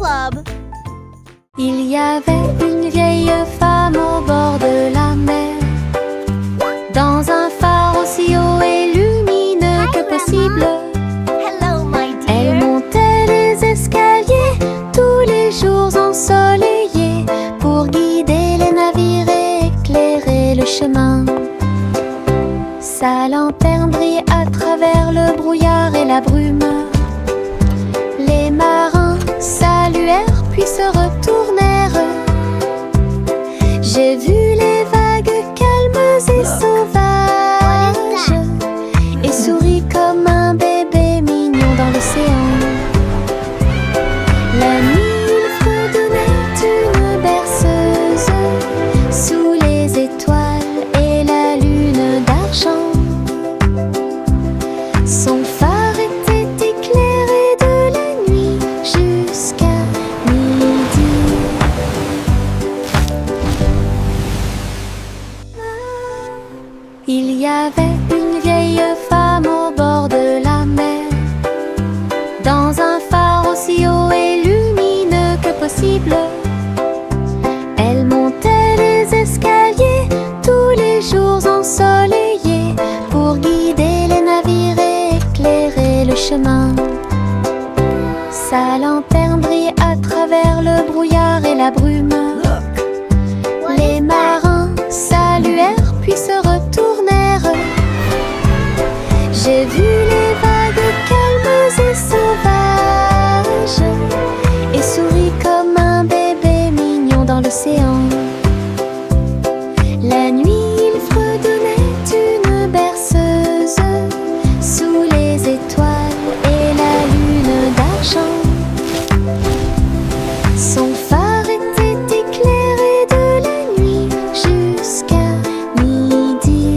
Club. Il y avait une vieille femme au bord de la mer, dans un phare aussi haut et lumineux que possible. Hello, my Elle dear. montait les escaliers tous les jours ensoleillés pour guider les navires et éclairer le chemin. Sa lanterne brillait à travers le brouillard et la brume. Les marins saluèrent puis se retournèrent. J'ai vu les vagues calmes et sauvages et souris comme un bébé mignon dans l'océan. La nuit, il fredonnait une berceuse sous les étoiles et la lune d'argent. Son phare était éclairé de la nuit jusqu'à midi. Il y avait une vieille femme au bord de la mer, dans un phare aussi haut et lumineux que possible. Elle montait les escaliers tous les jours ensoleillés pour guider les navires et éclairer le chemin. Sa lanterne brillait à travers le brouillard et la brume. Les marins saluèrent puis se retournèrent. J'ai vu les vagues calmes et sauvages et souris comme un bébé mignon dans l'océan. La nuit, il fredonnait une berceuse sous les étoiles et la lune d'argent. Son phare était éclairé de la nuit jusqu'à midi.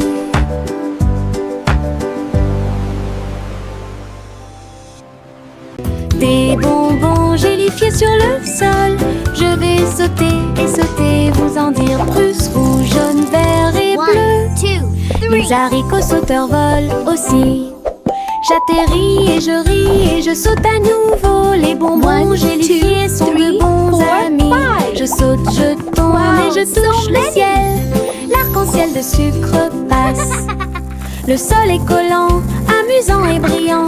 Des bonbons gélifiés sur le sol. Je vais sauter et sauter, vous en dire plus. Rouge, jaune, vert et bleu. 1, 2, 3. Les haricots sauteurs volent aussi. J'atterris et je ris et je saute à nouveau. Les bonbons gélifiés sont de bons amis. Je saute, je tombe et je touche le ciel. L'arc-en-ciel de sucre passe. Le sol est collant, amusant et brillant.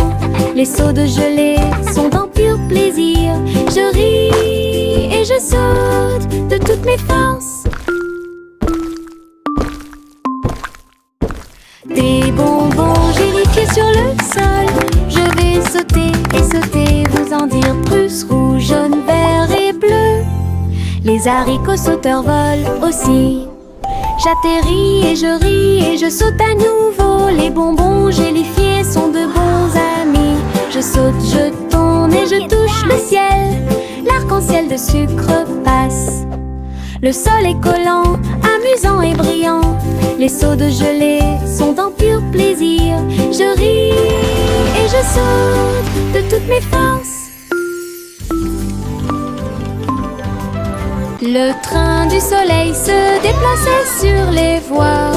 Les seaux de gelée sont en pur plaisir. Je ris et je saute de toutes mes forces. Des bonbons gélifiés sur le sol. Je vais sauter et sauter, vous en dire plus. Rouge, jaune, vert et bleu. Les haricots sauteurs volent aussi. J'atterris et je ris et je saute à nouveau. Les bonbons gélifiés sont de bons amis. Je saute, je tourne et je touche le ciel. L'arc-en-ciel de sucre passe. Le sol est collant, amusant et brillant. Les seaux de gelée sont en pur plaisir. Je ris et je saute de toutes mes forces. Le train du soleil se déplaçait sur les voies.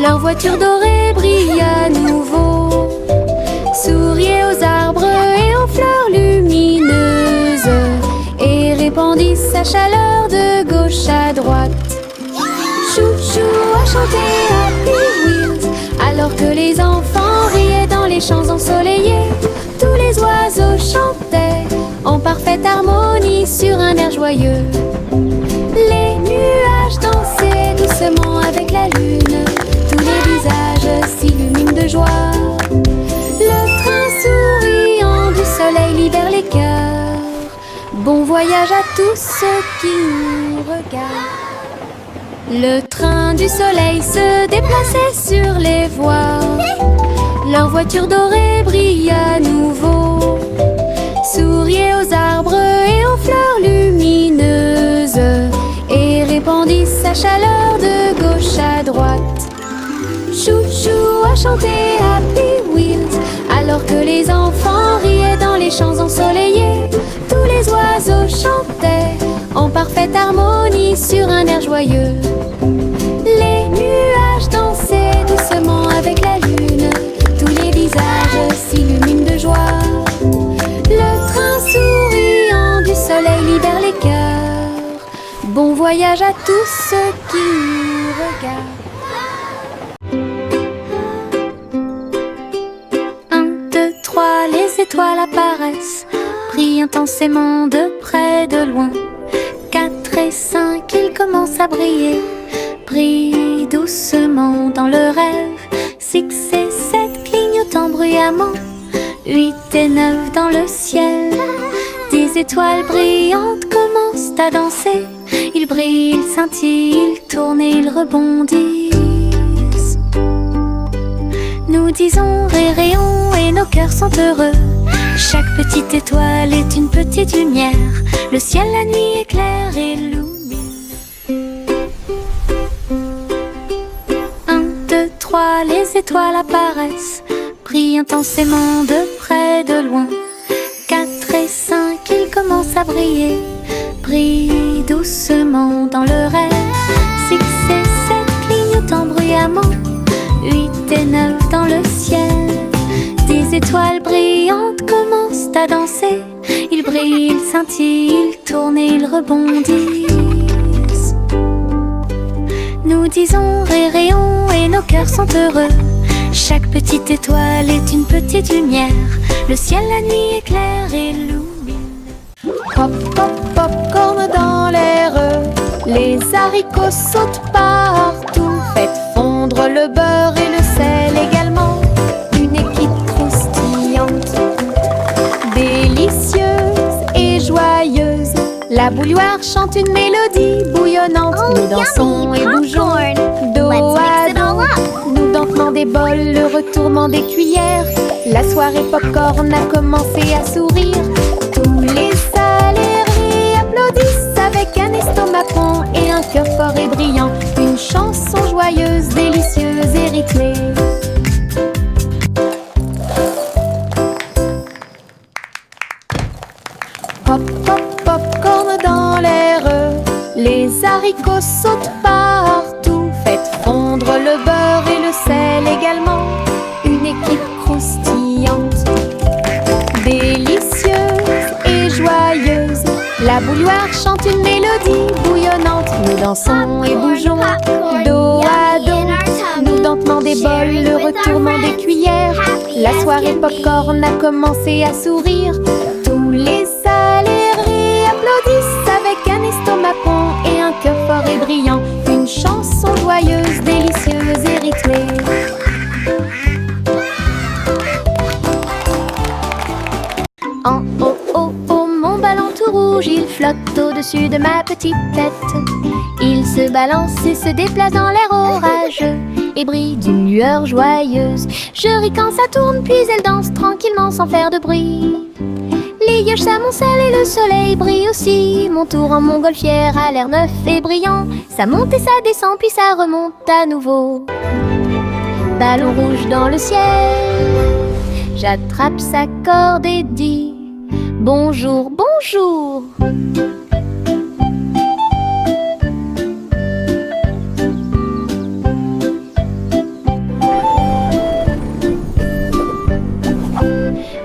Leur voiture dorée brille à nouveau. Souriait aux arbres et aux fleurs lumineuses et répandit sa chaleur de gauche à droite. Chou-chou a chanté Happy Wheels alors que les enfants riaient dans les champs ensoleillés. Tous les oiseaux chantaient en parfaite harmonie sur un air joyeux. Les nuages dansaient doucement avec la lune. Tous les visages s'illuminent de joie. Le train souriant du soleil libère les cœurs. Bon voyage à tous ceux qui nous regardent. Le train du soleil se déplaçait sur les voies. Leur voiture dorée brille à nouveau. Souriait aux arbres et aux fleurs lumineuses et répandit sa chaleur de gauche à droite. Chou-chou a chanté Happy Wheels alors que les enfants riaient dans les champs ensoleillés. Tous les oiseaux chantaient en parfaite harmonie sur un air joyeux. Les nuages dansaient doucement avec la lune. Tous les visages s'illuminent de joie. Le train souriant du soleil Bon voyage à tous ceux qui nous regardent. 1, 2, 3, les étoiles apparaissent, brillent intensément de près, de loin. 4 et 5, ils commencent à briller, brillent doucement dans le rêve. 6 et 7, clignotant bruyamment. 8 et 9 dans le ciel. 10 étoiles brillantes commencent à danser. Ils brillent, ils scintillent, ils tournent et ils rebondissent. Nous disons rayons et nos cœurs sont heureux. Chaque petite étoile est une petite lumière. Le ciel la nuit éclaire et illumine. 1, 2, 3, les étoiles apparaissent, brillent intensément de près, de loin. 4 et 5, ils commencent à briller, brillent doucement dans le rêve. 6 et 7, clignotant bruyamment. 8 et 9 dans le ciel. 10 étoiles brillantes commencent à danser. Ils brillent, ils scintillent, ils tournent et ils rebondissent. Nous disons rayons et nos cœurs sont heureux. Chaque petite étoile est une petite lumière. Le ciel la nuit éclaire et illumine. Pop, pop, popcorn dans l'air. Les haricots sautent partout. Faites fondre le beurre et le sel également. Une équipe croustillante, délicieuse et joyeuse. La bouilloire chante une mélodie bouillonnante. Nous dansons et bougeons dos à dos. Nous dentement des bols, le retournement des cuillères. La soirée popcorn a commencé à sourire. Tous les salariés applaudissent avec un estomac rond et un cœur fort et brillant. Une chanson joyeuse, délicieuse et rythmée. Pop, pop, popcorn dans l'air. Les haricots sautent partout. Faites fondre le beurre et le sel également. Une équipe croustillante, délicieuse et joyeuse. La bouilloire chante une mélodie bouillonnante. Nous dansons et bougeons dos à dos. Nous dentement des bols, le retournement des cuillères. La soirée popcorn a commencé à sourire. Tous les salariés applaudissent avec un estomac rond et un cœur fort et brillant. Une chanson joyeuse, délicieuse et rythmée. En haut, oh, oh, mon ballon tout rouge, il flotte au-dessus de ma petite tête. Il se balance et se déplace dans l'air orageux et brille d'une lueur joyeuse. Je ris quand ça tourne, puis elle danse tranquillement sans faire de bruit. Les nuages s'amoncellent et le soleil brille aussi. Mon tour en montgolfière a l'air neuf et brillant. Ça monte et ça descend, puis ça remonte à nouveau. Ballon rouge dans le ciel, j'attrape sa corde et dis bonjour, bonjour.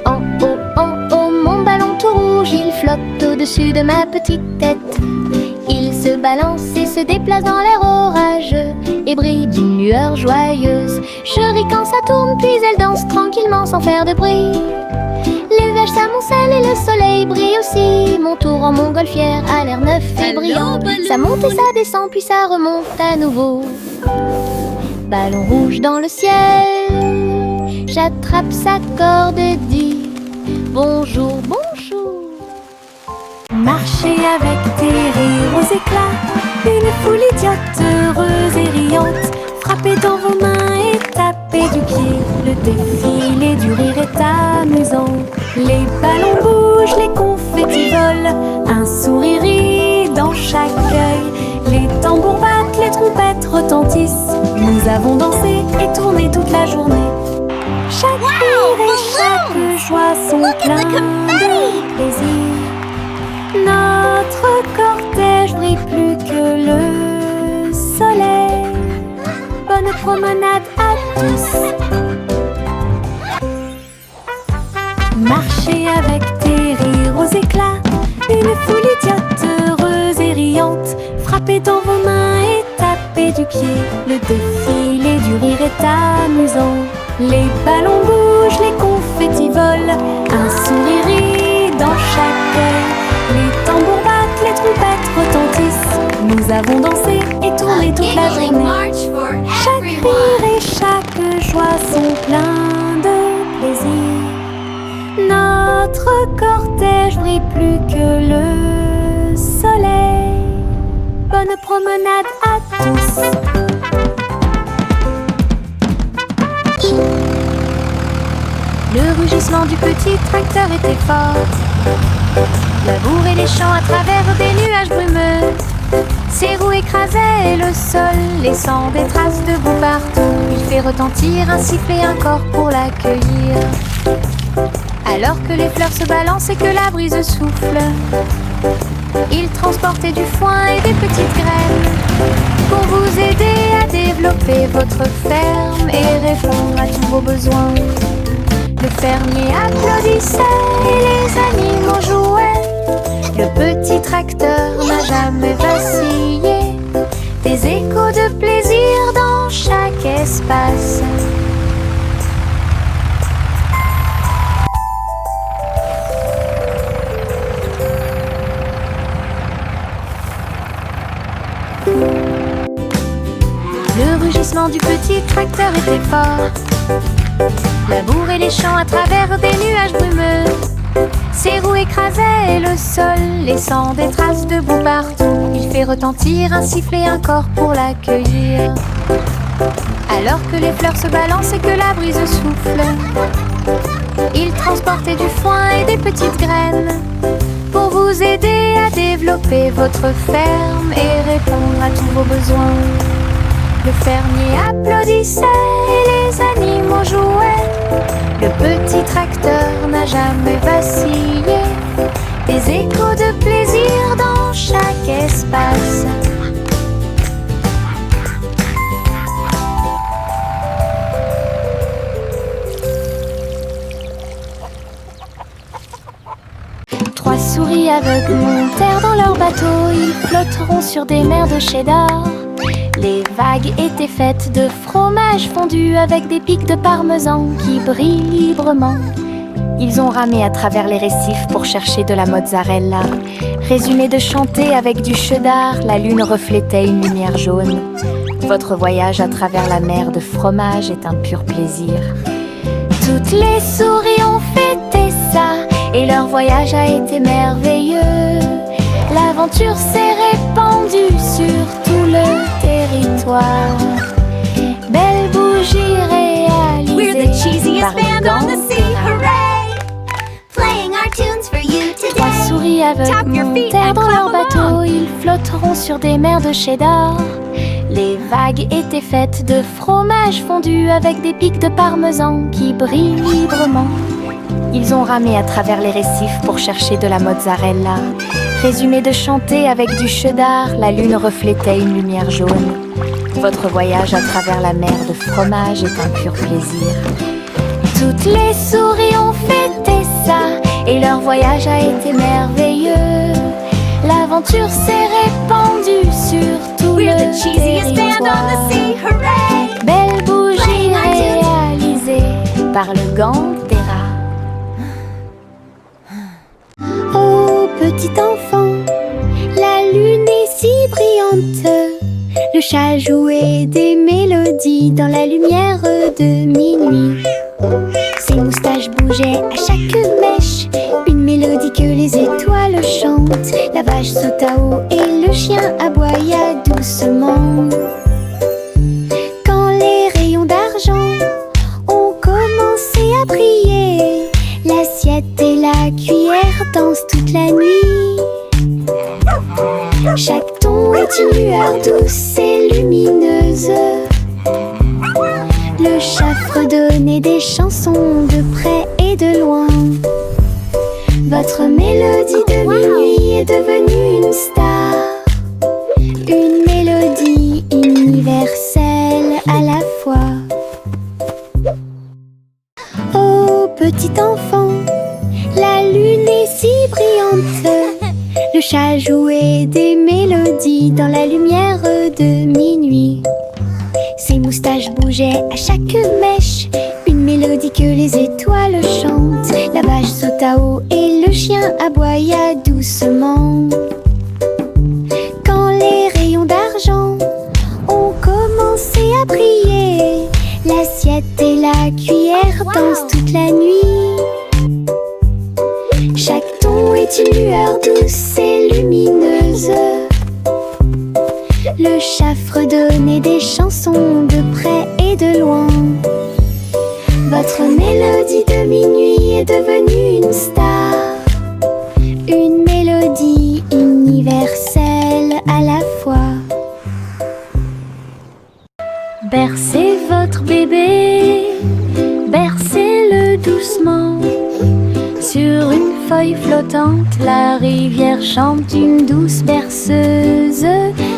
En haut, mon ballon tout rouge, il flotte au-dessus de ma petite tête. Il se balance et se déplace dans l'air orageux et brille d'une lueur joyeuse. Je ris quand ça tourne, puis elle danse tranquillement sans faire de bruit. Les nuages s'amoncellent et le soleil brille aussi. Mon tour en montgolfière a l'air neuf et brillant. Ça monte et ça descend, puis ça remonte à nouveau. Ballon rouge dans le ciel, j'attrape sa corde et dis bonjour, bonjour. Marchez avec des rires aux éclats, une foule idiote, heureuse et riante. Frappez dans vos mains et tapez du pied. Le défilé du rire est amusant. Les ballons bougent, les confettis volent, un sourire rit dans chaque œil. Les tambours battent, les trompettes retentissent. Nous avons dansé et tourné toute la journée. Chaque rire et chaque joie sont pleins de plaisir. Notre cortège brille plus que le soleil. Bonne promenade à tous. Marchez avec des rires aux éclats, Une foule idiote, heureuse et riante, frappez dans vos mains et tapez du pied. Le défilé du rire est amusant. Les ballons bougent, les confettis volent, un sourire rit dans chaque œil. Les tambours battent, les trompettes retentissent. Nous avons dansé et tourné toute la journée. Chaque rire et chaque joie sont pleins de plaisir. Notre cortège brille plus que le soleil. Bonne promenade à tous. Le rugissement du petit tracteur était fort. Labourer les champs à travers des nuages brumeux. Ses roues écrasaient le sol, laissant des traces de boue partout. Il fait retentir un sifflet, un corps pour l'accueillir. Alors que les fleurs se balancent et que la brise souffle, il transportait du foin et des petites graines pour vous aider à développer votre ferme et répondre à tous vos besoins. Le fermier applaudissait et les animaux jouaient. Le petit tracteur n'a jamais vacillé. Des échos de plaisir dans chaque espace. Le rugissement du petit tracteur était fort. Labourer les champs à travers des nuages brumeux. Ses roues écrasaient le sol, laissant des traces de boue partout. Il fait retentir un sifflet, un corps pour l'accueillir. Alors que les fleurs se balancent et que la brise souffle, il transportait du foin et des petites graines pour vous aider à développer votre ferme et répondre à tous vos besoins. Le fermier applaudissait et les animaux jouaient. Le petit tracteur n'a jamais vacillé. Des échos de plaisir dans chaque espace. Trois souris aveugles montèrent dans leur bateau. Ils flotteront sur des mers de cheddar. Les vagues étaient faites de fromage fondu avec des pics de parmesan qui brillent librement. Ils ont ramé à travers les récifs pour chercher de la mozzarella. Résumé de chanter avec du cheddar, la lune reflétait une lumière jaune. Votre voyage à travers la mer de fromage est un pur plaisir. Toutes les souris ont fêté ça et leur voyage a été merveilleux. L'aventure s'est répandue sur tout le territoire. Belle bougie réalisée. We're the cheesiest par band on the sea, Gantera. hooray! Playing our tunes for you Trois today. souris aveugles Tap your feet montèrent and dans leur clap bateau. along. Ils flotteront sur des mers de cheddar. Les vagues étaient faites de fromage fondu avec des pics de parmesan qui brillent librement. Ils ont ramé à travers les récifs pour chercher de la mozzarella. Résumé de chanter avec du cheddar, la lune reflétait une lumière jaune. Votre voyage à travers la mer de fromage est un pur plaisir. Toutes les souris ont fêté ça et leur voyage a été merveilleux. L'aventure s'est répandue sur tout We're le the cheesiest band on territoire. the sea, hooray! Belle bougie réalisée par le Gantera. Oh petit enfant, la lune est si brillante. Le chat jouait des mélodies dans la lumière de minuit. Ses moustaches bougeaient à chaque mèche, une mélodie que les étoiles chantent. La vache sauta haut et le chien aboya doucement. Quand les rayons d'argent ont commencé à briller, l'assiette et la cuillère dansent toute la nuit. Chaque ton est une lueur douce et lumineuse. Le chat fredonnait des chansons de près et de loin. Votre mélodie de minuit est devenue une star. Une mélodie universelle à la fois. Oh petit enfant, la lune est si brillante. Le chat jouait des mélodies dans la lumière de minuit. Ses moustaches bougeaient à chaque mèche, une mélodie que les étoiles chantent. La vache sauta haut et le chien aboya doucement. Quand les rayons d'argent ont commencé à briller, l'assiette et la cuillère dansent toute la nuit. Chaque ton est une lueur douce et lumineuse. Le chat fredonnait des chansons de près et de loin. Votre mélodie de minuit est devenue une star, une mélodie universelle à la fois. Bercez votre bébé, bercez-le doucement. Sur une feuille flottante, la rivière chante une douce berceuse.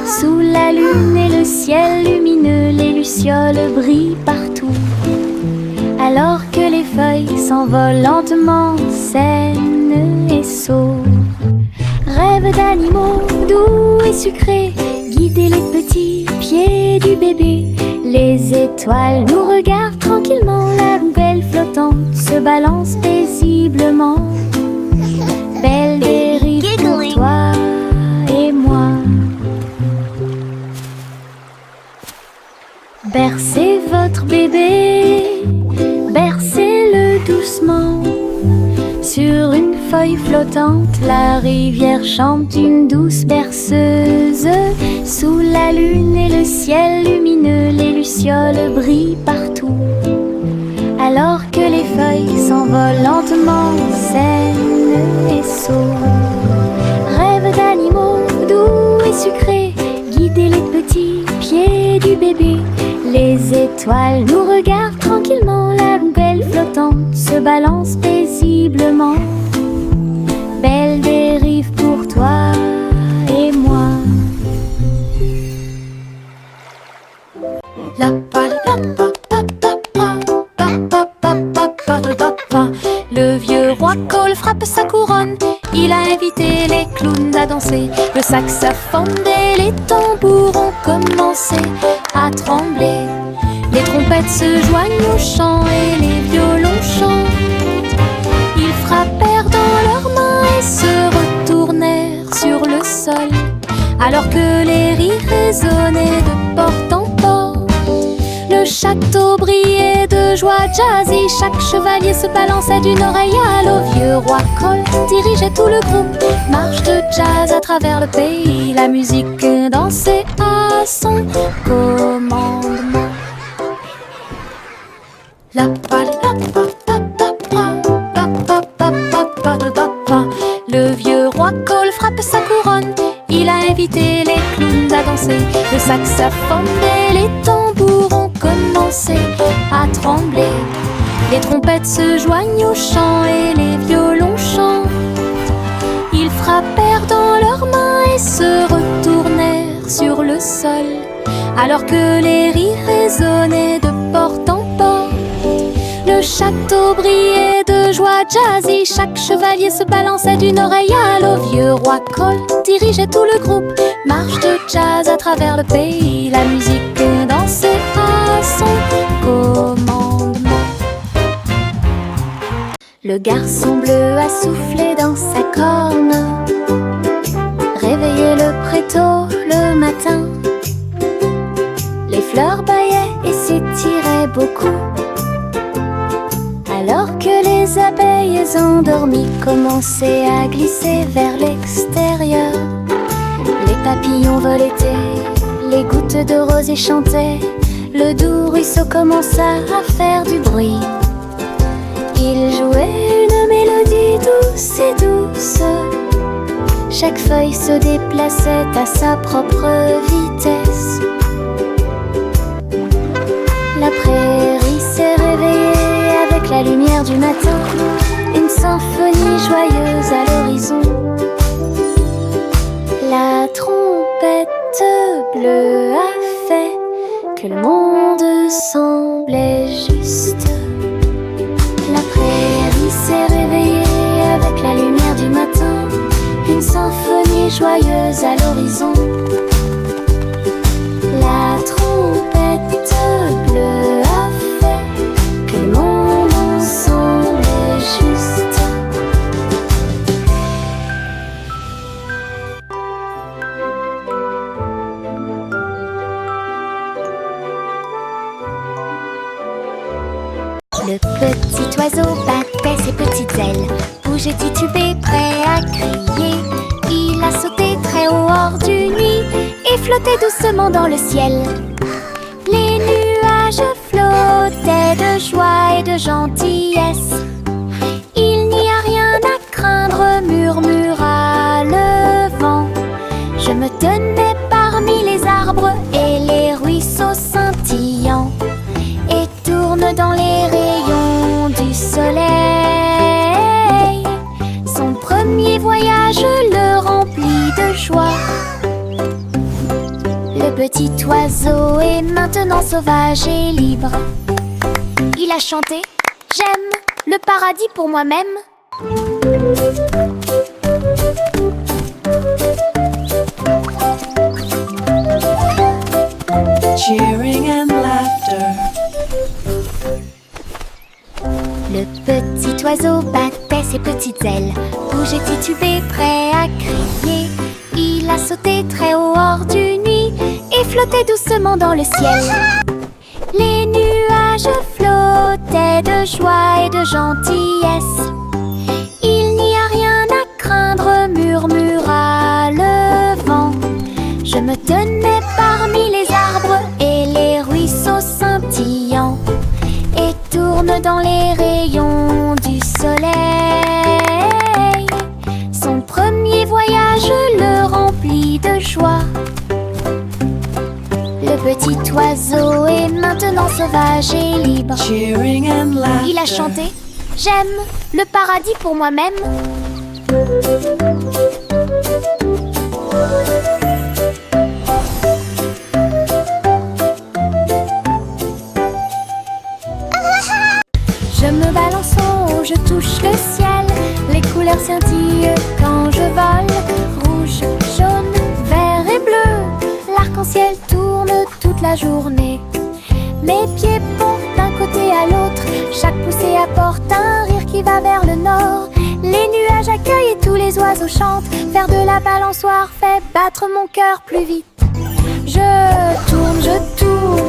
Sous la lune et le ciel lumineux, les lucioles brillent partout. Alors que les feuilles s'envolent lentement, saines et sauves. Rêve d'animaux doux et sucrés, guidez les petits pieds du bébé. Les étoiles nous regardent tranquillement, la poubelle flottante se balance paisiblement. Belle dérive pour toi et moi. Bercez votre bébé, bercez-le doucement. Sur une feuille flottante, la rivière chante une douce berceuse. Sous la lune et le ciel lumineux, les lucioles brillent partout. Alors que les feuilles s'envolent lentement, saines et sauves. Rêve d'animaux doux et sucrés, guidez les petits pieds du bébé. Les étoiles nous regardent tranquillement, la poubelle flottante se balance paisiblement. Belle dérive pour toi et moi. Le vieux roi Cole frappe sa couronne. Il a invité les clowns à danser. Le saxophone et les tambours ont commencé à trembler. Les trompettes se joignent au chant et les violons chantent. Ils frappèrent dans leurs mains et se retournèrent sur le sol, alors que les rires résonnaient de porte en porte. Le château brillait de joie jazzy, chaque chevalier se balançait d'une oreille à l'autre. Vieux roi Cole dirigeait tout le groupe, marche de jazz à travers le pays. La musique dansait à son commandement. Le vieux roi Cole frappe sa couronne. Il a invité les clowns à danser. Le saxophone et les tambours ont commencé à trembler. Les trompettes se joignent au chant et les violons chantent. Ils frappèrent dans leurs mains et se retournèrent sur le sol, alors que les rires résonnaient de porte en porte. Le château brillait de joie jazzy, chaque chevalier se balançait d'une oreille à l'autre. Vieux roi Cole dirigeait tout le groupe, marche de jazz à travers le pays. La musique dansait à son commandement. Le garçon bleu a soufflé dans sa corne, réveillait le prétôt le matin. Les fleurs bâillaient et s'étiraient beaucoup, alors que les abeilles endormies commençaient à glisser vers l'extérieur. Les papillons voletaient, les gouttes de rosée chantaient, le doux ruisseau commença à faire du bruit. Il jouait une mélodie douce et douce, chaque feuille se déplaçait à sa propre vitesse. La prairie s'est réveillée avec la lumière du matin, une symphonie joyeuse à l'horizon. La trompette bleue a fait que le monde semblait juste. La prairie s'est réveillée avec la lumière du matin, une symphonie et joyeuse à l'horizon. La trompette bleue a fait que mon nom semblait juste. Le petit oiseau battait ses petites ailes, bougeait, titubait, prêt à crier. Il a sauté très haut hors du nid et flottait doucement dans le ciel. Les nuages flottaient de joie et de gentillesse. Il n'y a rien à craindre, murmura le vent. Je me tenais parmi les arbres et les ruisseaux scintillants, et tourne dans les rayons du soleil. Son premier voyage le remplit de joie. Le petit oiseau est maintenant sauvage et libre. Il a chanté « J'aime le paradis pour moi-même ». Cheering and laughter. Le petit oiseau battait ses petites ailes, bougeait, titubait, prêt à crier. Il a sauté très haut hors du nid et flottait doucement dans le ciel. Les nuages flottaient de joie et de gentillesse. Il n'y a rien à craindre, murmura le vent. Je me tenais parmi les arbres et les ruisseaux scintillants, et tourne dans les rayons du soleil. Son premier voyage le remplit de joie. Le petit oiseau est maintenant sauvage et libre. Cheering and laughter. Il a chanté « J'aime le paradis pour moi-même ». Je me balance en haut, je touche le ciel. Les couleurs scintillent quand je vole. Rouge, jaune, vert et bleu. L'arc-en-ciel tourne toute la journée. Mes pieds pompent d'un côté à l'autre. Chaque poussée apporte un rire qui va vers le nord. Les nuages accueillent et tous les oiseaux chantent. Faire de la balançoire fait battre mon cœur plus vite. Je tourne,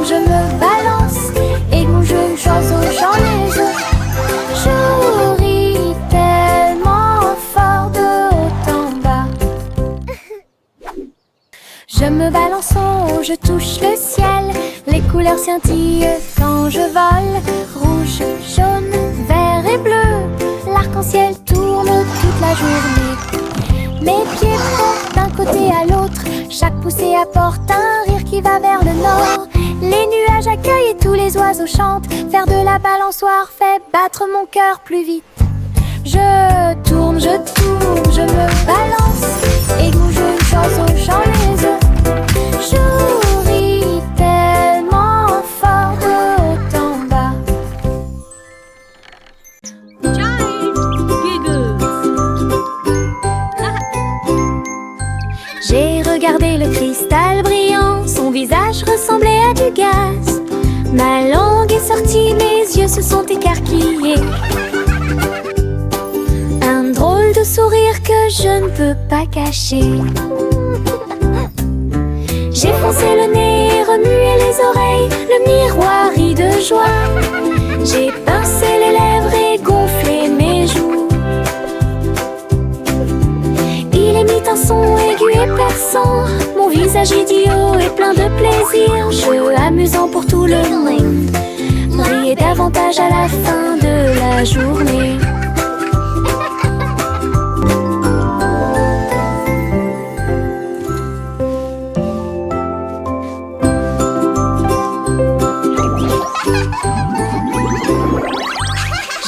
je me balance. Et mon jeu oiseau, j'en ai eux. Je ris tellement fort de haut en bas. Je me balance en haut, je touche le ciel. Les couleurs scintillent quand je vole. Rouge, jaune, vert et bleu. L'arc-en-ciel tourne toute la journée. Mes pieds pompent d'un côté à l'autre. Chaque poussée apporte un rire qui va vers le nord. Les nuages accueillent et tous les oiseaux chantent. Faire de la balançoire fait battre mon cœur plus vite. Je tourne, je me balance. Et bouge une oiseau, j'en les œufs. Je ris tellement fort de haut en bas. J'ai regardé le cristal brillant, son visage ressemblait à du gaz. Ma langue est sortie, mes yeux se sont écarquillés. Un drôle de sourire que je ne peux pas cacher. J'ai foncé le nez et remué les oreilles, le miroir rit de joie. J'ai pincé les lèvres et gonflé mes joues. Il émit un son aigu et perçant, mon visage idiot est plein de plaisir. Jeu amusant pour tout le monde, riez davantage à la fin de la journée.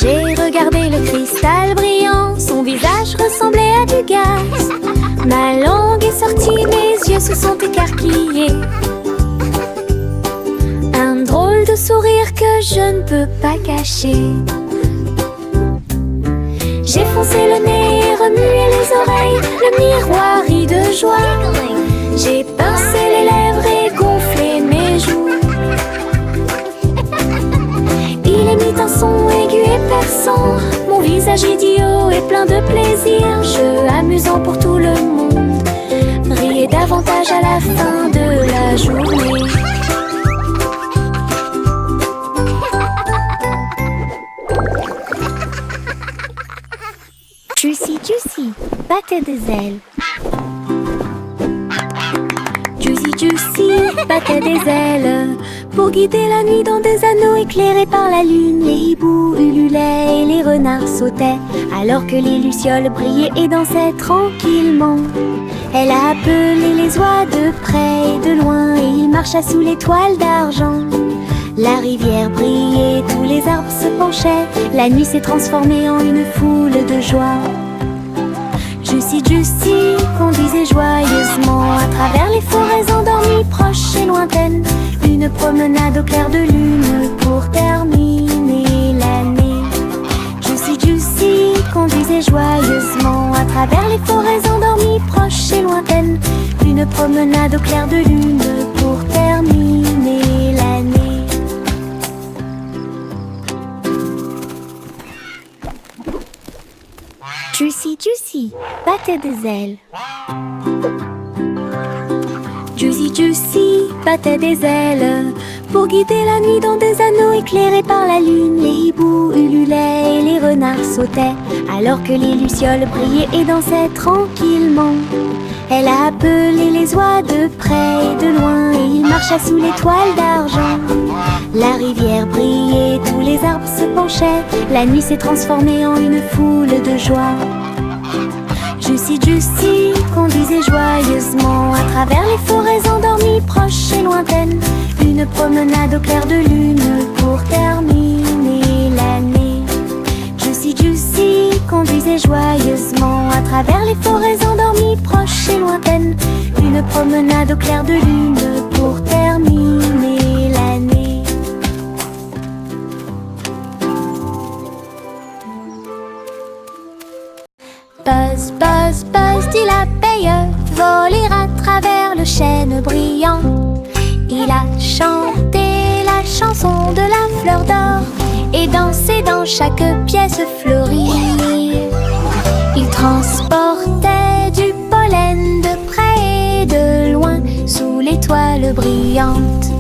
J'ai regardé le cristal brillant, son visage ressemblait à du gaz. Ma langue est sortie, mes yeux se sont écarquillés. Un drôle de sourire que je ne peux pas cacher. J'ai foncé le nez et remué les oreilles, le miroir rit de joie. J'ai pincé les lèvres et gonflé mes joues. Il émit un son aigu et perçant, mon visage idiot est plein de plaisir. Jeu amusant pour tout le monde, riez davantage à la fin de la journée. Juicy Juicy battait des ailes. Juicy Juicy battait des ailes pour guider la nuit dans des anneaux éclairés par la lune. Les hiboux ululaient et les renards sautaient alors que les lucioles brillaient et dansaient tranquillement. Elle a appelé les oies de près et de loin et il marcha sous l'étoile d'argent. La rivière brillait, tous les arbres se penchaient, la nuit s'est transformée en une foule de joie. Juicy Juicy conduisait joyeusement à travers les forêts endormies, proches et lointaines. Une promenade au clair de lune pour terminer l'année. Juicy Juicy conduisait joyeusement à travers les forêts endormies, proches et lointaines. Une promenade au clair de lune pour terminer l'année. Juicy Juicy battait des ailes. Juicy Juicy battait des ailes pour guider la nuit dans des anneaux éclairés par la lune. Les hiboux ululaient et les renards sautaient alors que les lucioles brillaient et dansaient tranquillement. Elle a appelé les oies de près et de loin et il marcha sous l'étoile d'argent. La rivière brillait, tous les arbres se penchaient, la nuit s'est transformée en une foule de joie. Juicy Juicy conduisait joyeusement à travers les forêts endormies, proches et lointaines. Une promenade au clair de lune pour terminer l'année. Juicy Juicy conduisait joyeusement à travers les forêts endormies, proches et lointaines. Une promenade au clair de lune pour terminer l'année. Buzz, buzz, buzz, dit l'abeille, voler à travers le chêne brillant. Il a chanté la chanson de la fleur d'or et dansé dans chaque pièce fleurie. Il transportait du pollen de près et de loin sous l'étoile brillante.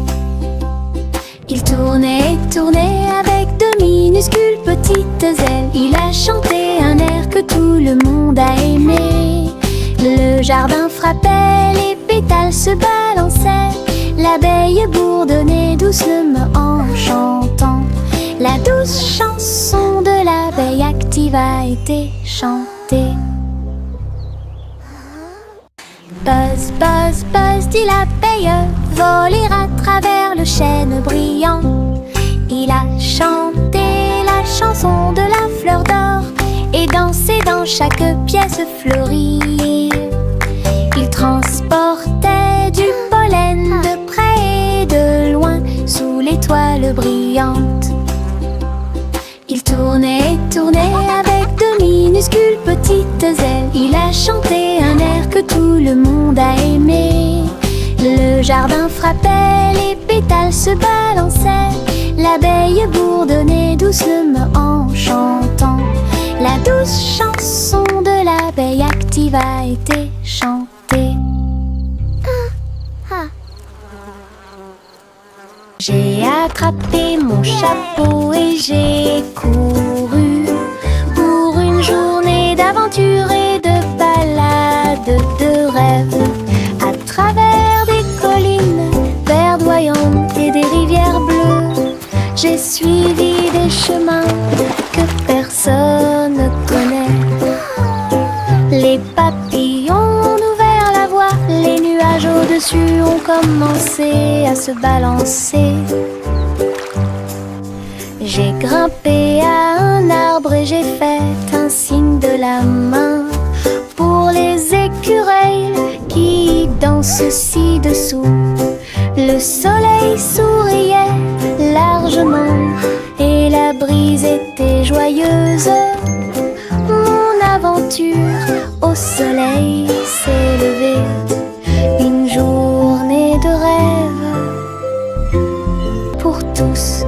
Il tournait et tournait avec de minuscules petites ailes. Il a chanté un air que tout le monde a aimé. Le jardin frappait, les pétales se balançaient. L'abeille bourdonnait doucement en chantant. La douce chanson de l'abeille active a été chantée. Buzz, buzz, buzz, dit l'abeille, voler à travers le chêne brillant. Il a chanté la chanson de la fleur d'or et dansé dans chaque pièce fleurie. Il transportait du pollen de près et de loin sous l'étoile brillante. Il tournait et tournait avec de minuscules petites ailes. Il a chanté un air que tout le monde a aimé. Le jardin frappait, les pétales se balançaient. L'abeille bourdonnait doucement en chantant. La douce chanson de l'abeille active a été chantée. J'ai attrapé mon chapeau et j'ai couru pour une journée d'aventure et de balade de rêve. À travers des collines verdoyantes et des rivières bleues, j'ai suivi des chemins que personne ne connaît. Les papillons ont ouvert la voie, les nuages au-dessus ont commencé à se balancer. J'ai grimpé à un arbre et j'ai fait un signe de la main pour les écureuils qui dansent ci-dessous. Le soleil souriait largement et la brise était joyeuse. Mon aventure aventure, au soleil s'est levé. Une journée de rêve pour tous.